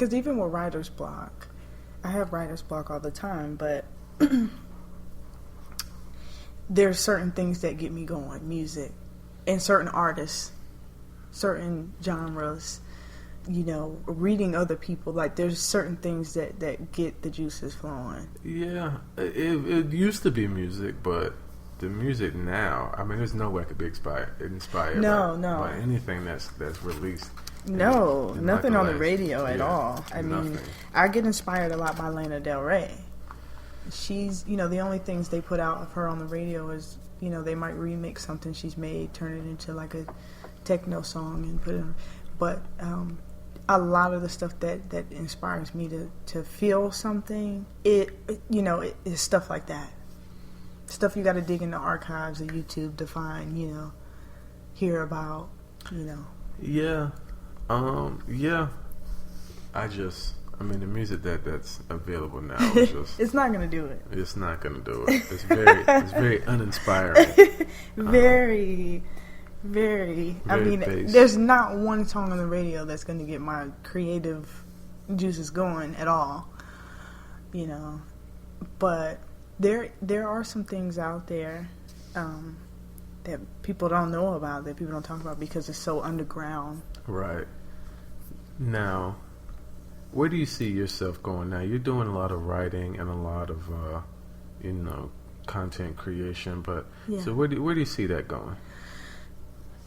Because even with writer's block, I have writer's block all the time, but there's certain things that get me going, music, and certain artists, certain genres, reading other people. Like, there's certain things that get the juices flowing. Yeah, it used to be music, but the music now, I mean, there's no way it could be inspired by anything that's released. Nothing on the radio at all. I mean, I get inspired a lot by Lana Del Rey. She's, the only things they put out of her on the radio is, they might remix something she's made, turn it into like a techno song and put it on. But a lot of the stuff that inspires me to feel something, it is stuff like that. Stuff you got to dig in the archives of YouTube to find, hear about, Yeah. I mean, the music that's available now is just... It's not going to do it. It's not going to do it. It's very uninspiring. Very, I mean, based. There's not one song on the radio that's going to get my creative juices going at all, But there are some things out there that people don't know about, that people don't talk about because it's so underground. Right. Now, where do you see yourself going now? You're doing a lot of writing and a lot of, content creation, but so where do you see that going?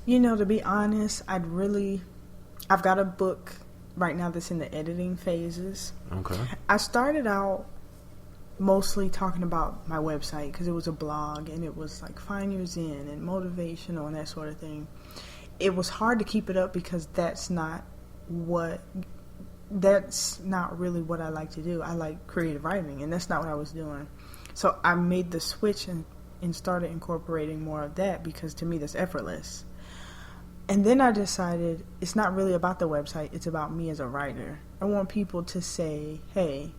To be honest, I've got a book right now that's in the editing phases. Okay. I started out mostly talking about my website because it was a blog and it was like find your zen and motivational and that sort of thing. It was hard to keep it up because that's not really what I like to do. I like creative writing, and that's not what I was doing. So I made the switch and started incorporating more of that because to me that's effortless. And then I decided it's not really about the website, it's about me as a writer. I want people to say, hey,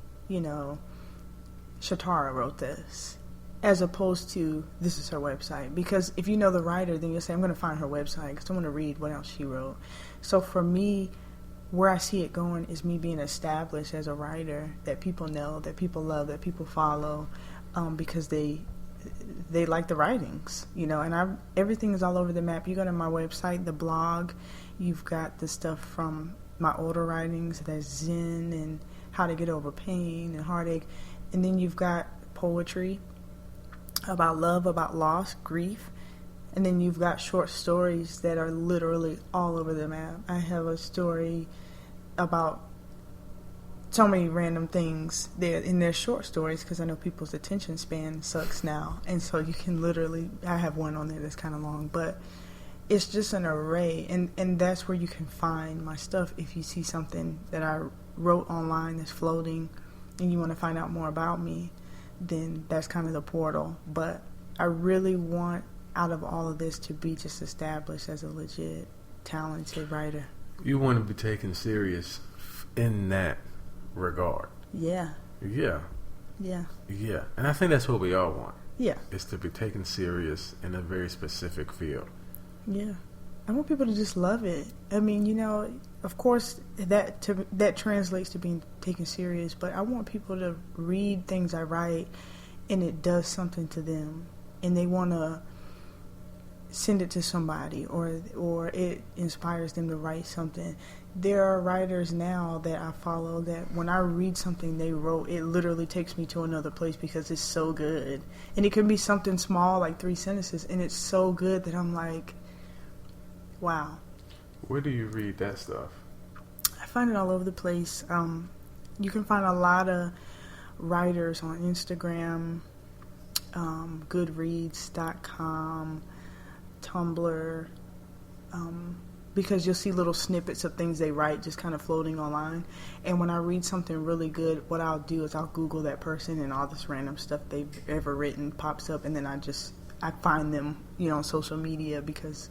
Shatara wrote this, as opposed to this is her website. Because if you know the writer, then you'll say, I'm going to find her website because I want to read what else she wrote. So for me, where I see it going is me being established as a writer that people know, that people love, that people follow, because they like the writings, and everything is all over the map. You go to my website, the blog, you've got the stuff from my older writings, that's Zen and how to get over pain and heartache, and then you've got poetry about love, about loss, grief, and then you've got short stories that are literally all over the map. I have a story about so many random things there in their short stories because I know people's attention span sucks now, and so you can literally, I have one on there that's kind of long, but it's just an array, and that's where you can find my stuff. If you see something that I wrote online that's floating and you want to find out more about me, then that's kind of the portal. But I really want out of all of this to be just established as a legit talented writer. You want to be taken serious in that regard. Yeah. And I think that's what we all want. Yeah. Is to be taken serious in a very specific field. Yeah. I want people to just love it. I mean, of course that translates to being taken serious, but I want people to read things I write and it does something to them and they want to send it to somebody or it inspires them to write something. There are writers now that I follow that when I read something they wrote, it literally takes me to another place because it's so good. And it can be something small like 3 sentences and it's so good that I'm like, wow. Where do you read that stuff? I find it all over the place. You can find a lot of writers on Instagram, Goodreads.com, Tumblr, because you'll see little snippets of things they write just kind of floating online. And when I read something really good, what I'll do is I'll Google that person and all this random stuff they've ever written pops up, and then I find them, on social media because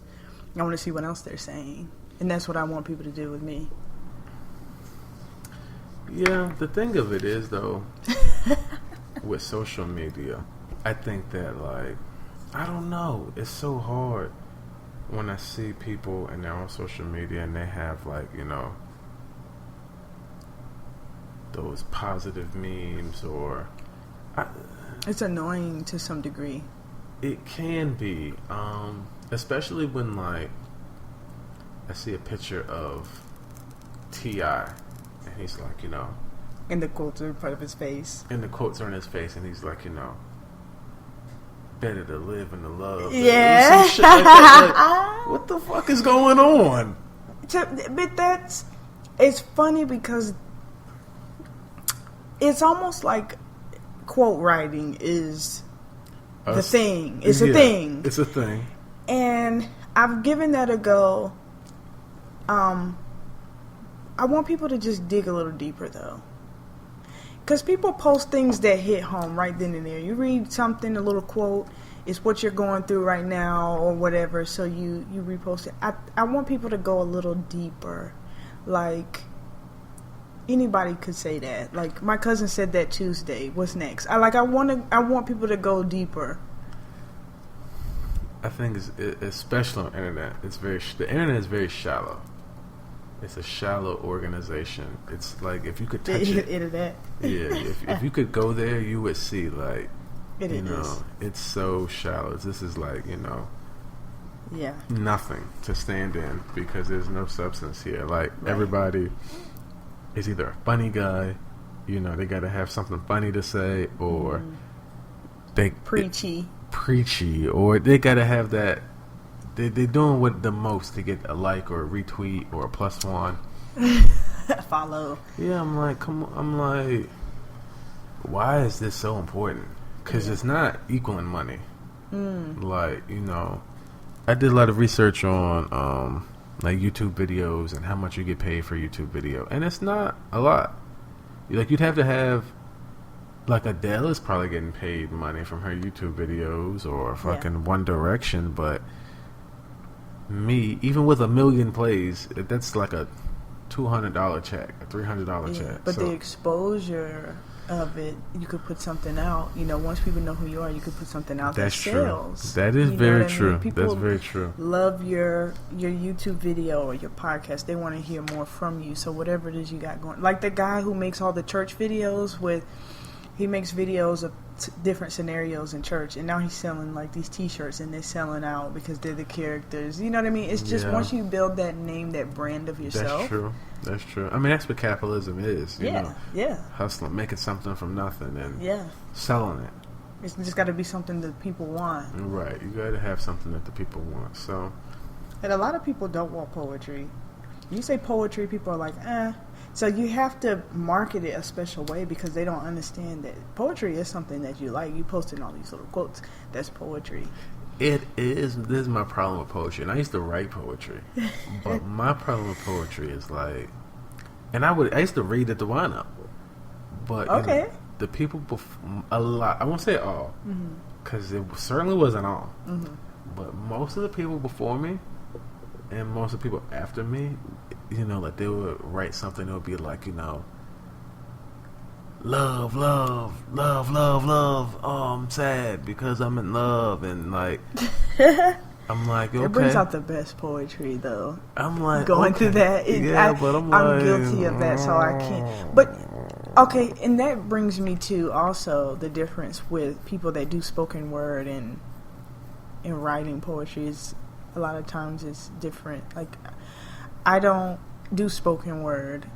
I want to see what else they're saying. And that's what I want people to do with me. Yeah, the thing of it is, though, with social media, I think that, I don't know, it's so hard when I see people and they're on social media and they have, those positive memes or. It's annoying to some degree. It can be, especially when like I see a picture of T.I. and he's like, And the quotes are in front of his face. And the quotes are in his face, and he's like, better to live and to love. Yeah. Some shit like that. Like, what the fuck is going on? But it's funny because it's almost like quote writing is the thing. It's a thing. It's a thing. And I've given that a go. I want people to just dig a little deeper, though. Because people post things that hit home right then and there. You read something, a little quote, it's what you're going through right now or whatever, so you repost it. I want people to go a little deeper. Like, anybody could say that. Like, my cousin said that Tuesday. What's next? I want people to go deeper. I think, especially on the internet, the internet is very shallow. It's a shallow organization. It's like if you could touch it. Internet. Yeah, if you could go there, you would see like it is. It's so shallow. This is like yeah, nothing to stand in because there's no substance here. Like everybody is either a funny guy, they got to have something funny to say, or they preachy, or they got to have that. They're doing what the most to get a like or a retweet or a +1 follow. Yeah, I'm like, come on. I'm like, why is this so important? Because it's not equaling money. Like, I did a lot of research on like YouTube videos and how much you get paid for a YouTube video, and it's not a lot. Like, you'd have to have, like, Adele is probably getting paid money from her YouTube videos, or fucking One Direction, but me, even with 1 million plays, that's like a $200 check, a $300 check. But the exposure of it, you could put something out. Once people know who you are, you could put something out that sells. That is very true. That's very true. Love your YouTube video or your podcast. They want to hear more from you. So whatever it is you got going, like the guy who makes all the church videos he makes videos of different scenarios in church, and now he's selling like these T-shirts, and they're selling out because they're the characters. You know what I mean? It's just once you build that name, that brand of yourself. That's true. I mean, that's what capitalism is. You know? Yeah. Hustling, making something from nothing, and selling it. It's just got to be something that people want. Right. You got to have something that the people want. So, and a lot of people don't want poetry. You say poetry, people are like, eh. So you have to market it a special way because they don't understand that poetry is something that you like. You posting all these little quotes. That's poetry. It is. This is my problem with poetry. And I used to write poetry. But my problem with poetry is like, and I used to read at the wind-up. But the people, a lot, I won't say all, because it certainly wasn't all. But most of the people before me and most of the people after me, like they would write something that would be like, love, oh, I'm sad because I'm in love, and like, I'm like, okay. It brings out the best poetry, though. I'm like, going through that. But I'm guilty of that, so I can't. But, okay, and that brings me to also the difference with people that do spoken word and writing poetry is a lot of times it's different. Like, I don't do spoken word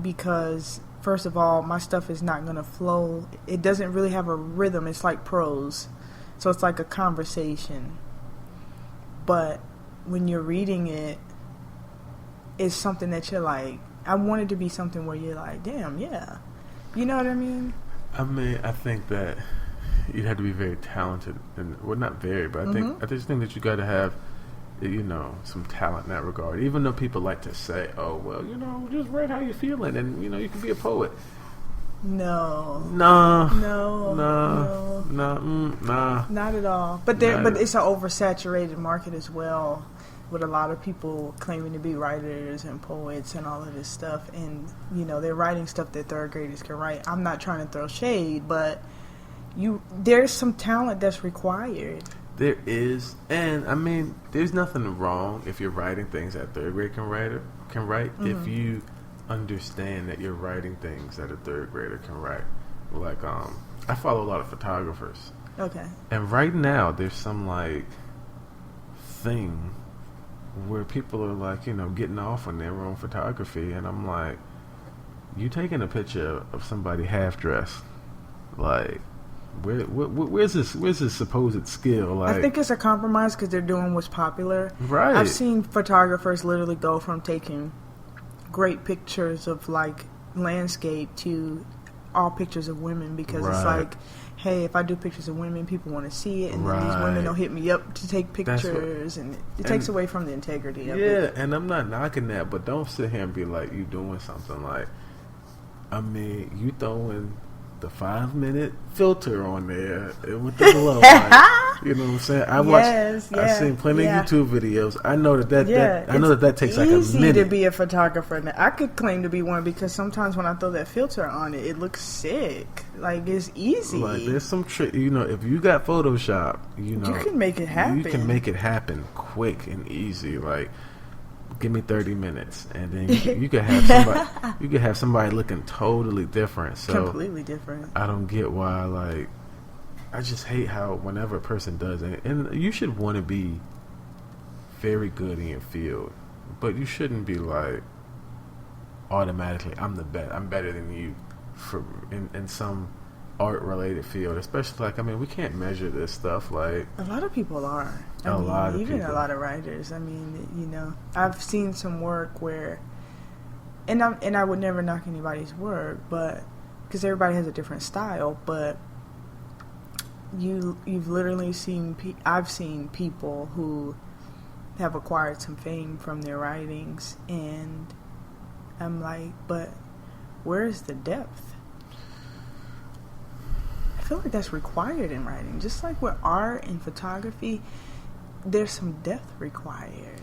because, first of all, my stuff is not going to flow. It doesn't really have a rhythm. It's like prose. So it's like a conversation. But when you're reading it, it's something that you're like, I want it to be something where you're like, damn, yeah. You know what I mean? I think that you'd have to be very talented, and well, not very, but I just think that you got to have, some talent in that regard. Even though people like to say, "Oh, well, just write how you're feeling, and you can be a poet." No, not at all. But it's an oversaturated market as well, with a lot of people claiming to be writers and poets and all of this stuff, and they're writing stuff that third graders can write. I'm not trying to throw shade, but there's some talent that's required. There is, and I mean, there's nothing wrong if you're writing things that third grade can write. If you understand that you're writing things that a third grader can write. Like, I follow a lot of photographers. Okay. And right now, there's some, like, thing where people are, like, getting off on their own photography. And I'm like, you taking a picture of somebody half-dressed. Like, where's this supposed skill? Like, I think it's a compromise because they're doing what's popular. Right. I've seen photographers literally go from taking great pictures of like landscape to all pictures of women because it's like, hey, if I do pictures of women, people want to see it, and then these women will hit me up to take pictures, and it takes away from the integrity of it. Yeah, and I'm not knocking that, but don't sit here and be like you doing something like, I mean, you throwing the 5-minute filter on there with the glow light. You know what I'm saying? I've seen plenty of YouTube videos. I know that takes like a minute. It's easy to be a photographer. Now, I could claim to be one because sometimes when I throw that filter on it, it looks sick. Like, it's easy. Like, there's some trick. If you got Photoshop, you can make it happen. You can make it happen quick and easy. Like, give me 30 minutes, and then you could have somebody. You could have somebody looking totally different. So completely different. I don't get why. Like, I just hate how whenever a person does it, and you should want to be very good in your field, but you shouldn't be like automatically I'm the best. I'm better than you for in some art related field, especially like, I mean, we can't measure this stuff. Like, a lot of people are. A lot of even people. A lot of writers. I mean, I've seen some work where, and I would never knock anybody's work, but because everybody has a different style, but you've literally seen. I've seen people who have acquired some fame from their writings, and I'm like, but where's the depth? I feel like that's required in writing. Just like with art and photography, there's some depth required.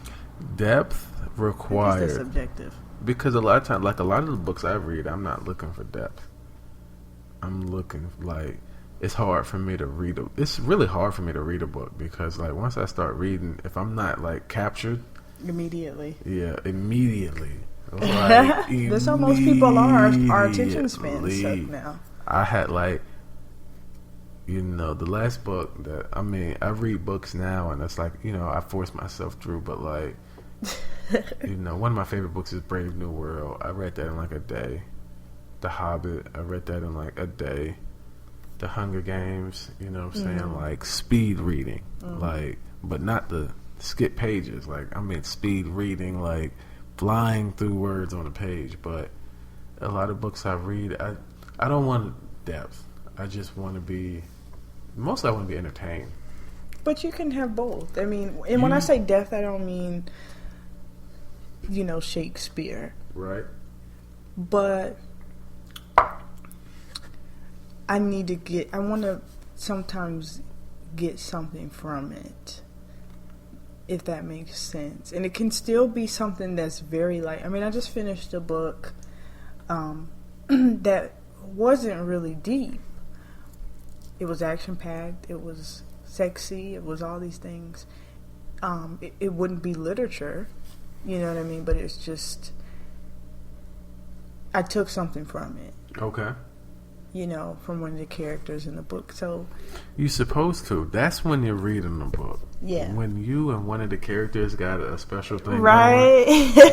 Depth required. That's subjective. Because a lot of times, like a lot of the books I read, I'm not looking for depth. I'm looking, like, it's hard for me to read. It's really hard for me to read a book because, like, once I start reading, if I'm not, like, captured. Immediately. Yeah, immediately. Like, that's how most people are. Our attention spans suck now. I had, like, the last book that, I mean, I read books now and it's like, I force myself through, but like, one of my favorite books is Brave New World. I read that in like a day. The Hobbit, I read that in like a day. The Hunger Games, what I'm saying? Like speed reading, like, but not the skip pages. Like, I mean, speed reading, like flying through words on a page. But a lot of books I read, I don't want depth. I just want to be, mostly I want to be entertained. But you can have both. I mean, and when I say depth, I don't mean, Shakespeare. Right. But I want to sometimes get something from it, if that makes sense. And it can still be something that's very light. I mean, I just finished a book that wasn't really deep. It was action-packed. It was sexy. It was all these things. It wouldn't be literature, you know what I mean? But it's just, I took something from it. Okay. From one of the characters in the book. So you're supposed to. That's when you're reading the book. Yeah. When you and one of the characters got a special thing right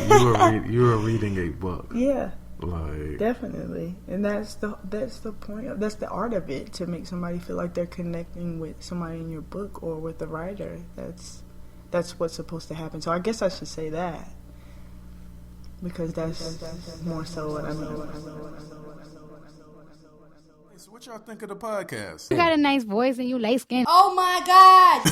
going, you are reading a book. Yeah. Like, definitely. And that's the point. That's the art of it, to make somebody feel like they're connecting with somebody in your book or with the writer. That's what's supposed to happen. So I guess I should say that, because that's more so what I mean. So what y'all think of the podcast? You got a nice voice and you light skin. Oh my God!